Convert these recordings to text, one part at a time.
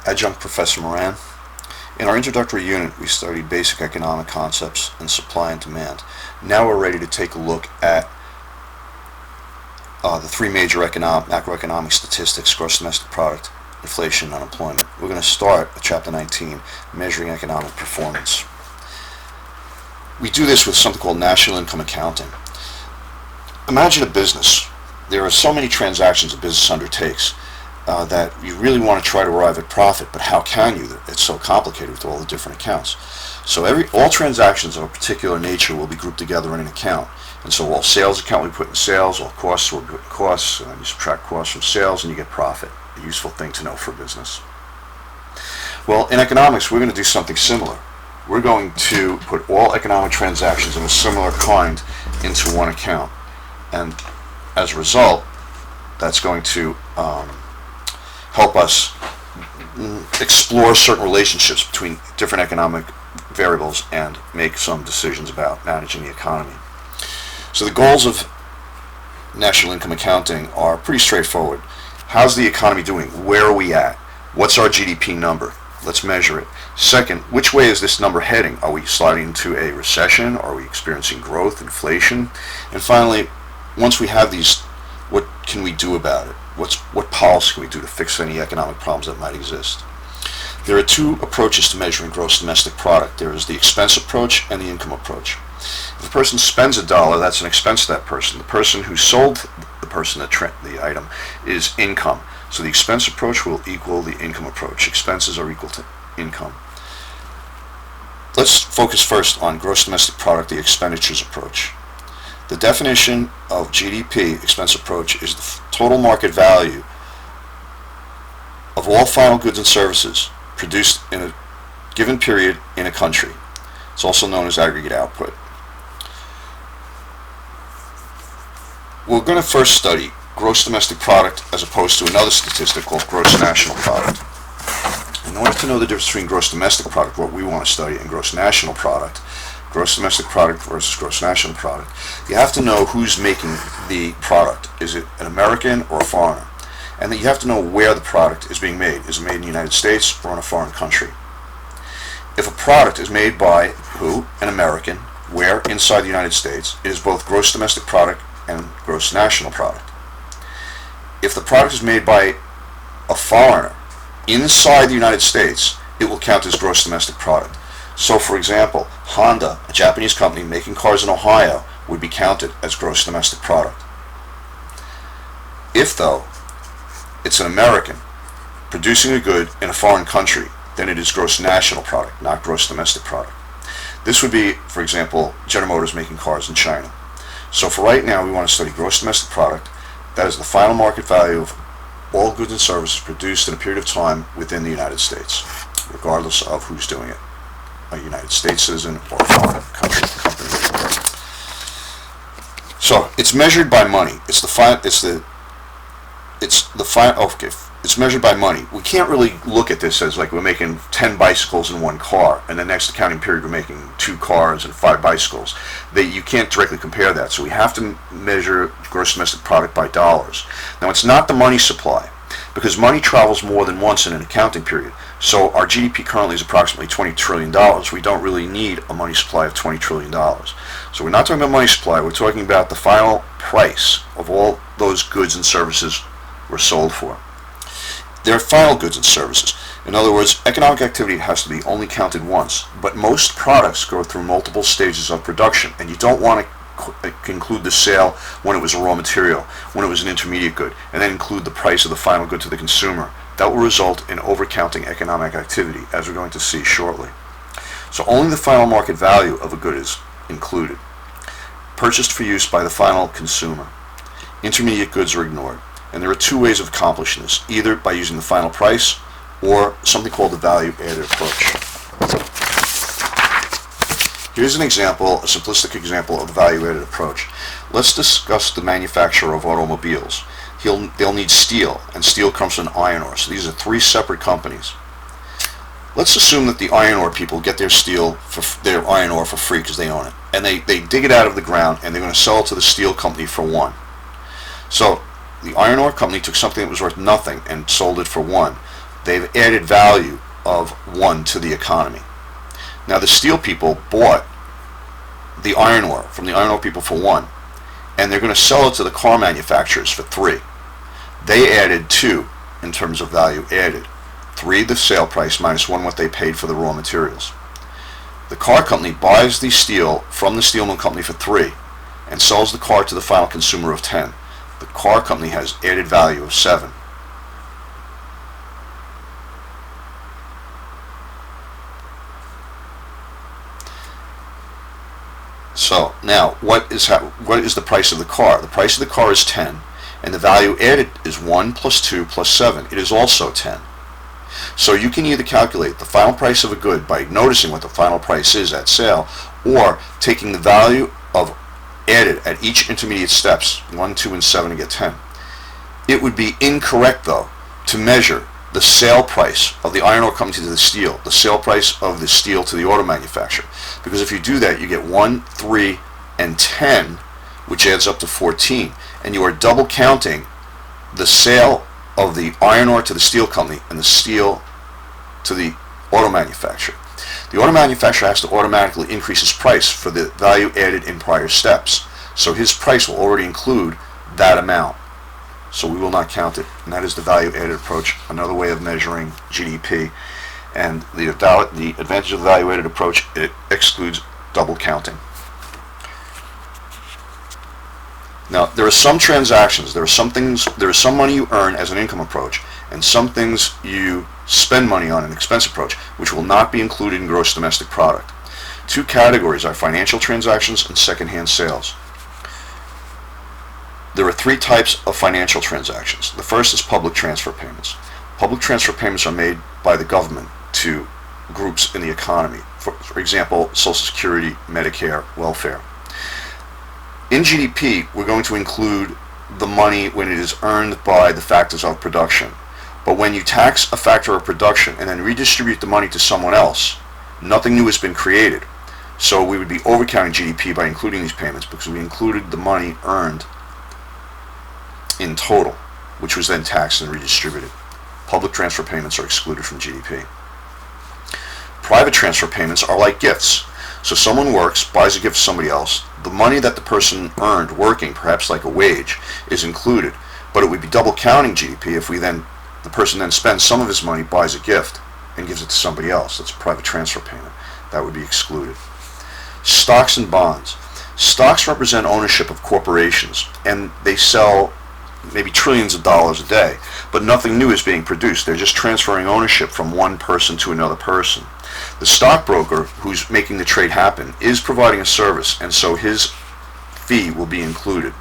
Adjunct Professor Moran. In our introductory unit, we studied basic economic concepts and supply and demand. Now we're ready to take a look at the three major macroeconomic statistics: gross domestic product, inflation, and unemployment. We're going to start at Chapter 19, measuring economic performance. We do this with something called national income accounting. Imagine a business. There are so many transactions a business undertakes that you really want to try to arrive at profit, but how can you? It's so complicated with all the different accounts. So all transactions of a particular nature will be grouped together in an account. And so all sales account we put in sales, all costs will be put in costs, and then you subtract costs from sales and you get profit. A useful thing to know for business. Well, in economics, we're going to do something similar. We're going to put all economic transactions of a similar kind into one account. And as a result, that's going to help us explore certain relationships between different economic variables and make some decisions about managing the economy. So the goals of national income accounting are pretty straightforward. How's the economy doing? Where are we at? What's our GDP number? Let's measure it. Second, which way is this number heading? Are we sliding into a recession? Are we experiencing growth, inflation? And finally, once we have these, what can we do about it? What policy can we do to fix any economic problems that might exist? There are two approaches to measuring gross domestic product. There is the expense approach and the income approach. If a person spends $1, that's an expense to that person. The person who sold the person the item is income. So the expense approach will equal the income approach. Expenses are equal to income. Let's focus first on gross domestic product, the expenditures approach. The definition of GDP, expense approach, is the total market value of all final goods and services produced in a given period in a country. It's also known as aggregate output. We're going to first study gross domestic product as opposed to another statistic called gross national product. In order to know the difference between gross domestic product, what we want to study, and gross national product, gross domestic product versus gross national product, you have to know who's making the product. Is it an American or a foreigner? And then you have to know where the product is being made. Is it made in the United States or in a foreign country? If a product is made by who? An American, where? Inside the United States, it is both gross domestic product and gross national product. If the product is made by a foreigner inside the United States, it will count as gross domestic product. So, for example, Honda, a Japanese company making cars in Ohio, would be counted as gross domestic product. If, though, it's an American producing a good in a foreign country, then it is gross national product, not gross domestic product. This would be, for example, General Motors making cars in China. So for right now, we want to study gross domestic product. That is the final market value of all goods and services produced in a period of time within the United States, regardless of who's doing it, a United States citizen or a foreign company. So it's measured by money. It's measured by money. We can't really look at this as like we're making 10 bicycles in one car, and the next accounting period we're making 2 cars and 5 bicycles. You can't directly compare that. So we have to measure gross domestic product by dollars. Now it's not the money supply, because money travels more than once in an accounting period. So our GDP currently is approximately $20 trillion. We don't really need a money supply of $20 trillion. So we're not talking about money supply. We're talking about the final price of all those goods and services were sold for. They're final goods and services. In other words, economic activity has to be only counted once, but most products go through multiple stages of production, and you don't want to include the sale when it was a raw material, when it was an intermediate good, and then include the price of the final good to the consumer. That will result in overcounting economic activity, as we're going to see shortly. So only the final market value of a good is included, purchased for use by the final consumer. Intermediate goods are ignored. And there are 2 ways of accomplishing this, either by using the final price or something called the value-added approach. Here's an example, a simplistic example of the value-added approach. Let's discuss the manufacturer of automobiles. They'll need steel, and steel comes from iron ore. So these are 3 separate companies. Let's assume that the iron ore people get their iron ore for free because they own it. And they dig it out of the ground, and they're going to sell it to the steel company for 1. So the iron ore company took something that was worth nothing and sold it for 1. they've added value of 1 to the economy. Now the steel people bought the iron ore from the iron ore people for 1, and they're going to sell it to the car manufacturers for 3. They added 2 in terms of value added. 3 the sale price minus 1 what they paid for the raw materials. The car company buys the steel from the steel mill company for 3 and sells the car to the final consumer of 10. The car company has added value of 7. So now, what is the price of the car? The price of the car is 10, and the value added is 1 plus 2 plus 7. It is also 10. So you can either calculate the final price of a good by noticing what the final price is at sale, or taking the value of added at each intermediate steps, 1, 2, and 7 to get 10. It would be incorrect, though, to measure the sale price of the iron ore company to the steel, the sale price of the steel to the auto manufacturer. Because if you do that, you get 1, 3, and 10, which adds up to 14. And you are double counting the sale of the iron ore to the steel company and the steel to the auto manufacturer. The auto manufacturer has to automatically increase his price for the value added in prior steps. So his price will already include that amount. So we will not count it. And that is the value added approach, another way of measuring GDP. And the advantage of the value added approach, it excludes double counting. Now, there are some transactions, there are some money you earn as an income approach, and some things you spend money on an expense approach, which will not be included in gross domestic product. 2 categories are financial transactions and secondhand sales. There are 3 types of financial transactions. The first is public transfer payments. Public transfer payments are made by the government to groups in the economy. For example, Social Security, Medicare, welfare. In GDP, we're going to include the money when it is earned by the factors of production. But when you tax a factor of production and then redistribute the money to someone else, nothing new has been created. So we would be overcounting GDP by including these payments because we included the money earned in total, which was then taxed and redistributed. Public transfer payments are excluded from GDP. Private transfer payments are like gifts. So someone works, buys a gift for somebody else. The money that the person earned working, perhaps like a wage, is included. But it would be double counting GDP if the person then spends some of his money, buys a gift, and gives it to somebody else. That's a private transfer payment. That would be excluded. Stocks and bonds. Stocks represent ownership of corporations, and they sell maybe trillions of dollars a day, but nothing new is being produced. They're just transferring ownership from one person to another person. The stockbroker who's making the trade happen is providing a service, and so his fee will be included.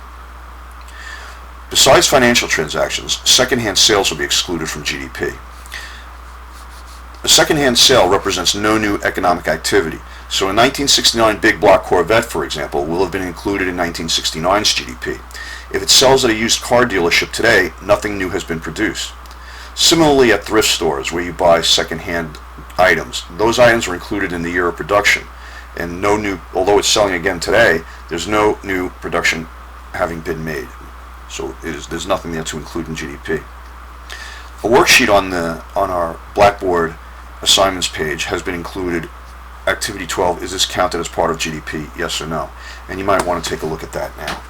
Besides financial transactions, secondhand sales will be excluded from GDP. A secondhand sale represents no new economic activity. So a 1969 big block Corvette, for example, will have been included in 1969's GDP. If it sells at a used car dealership today, nothing new has been produced. Similarly, at thrift stores where you buy secondhand items, those items were included in the year of production, and no new, although it's selling again today, there's no new production having been made. So there's nothing there to include in GDP. A worksheet on our Blackboard assignments page has been included. Activity 12, is this counted as part of GDP? Yes or no? And you might want to take a look at that now.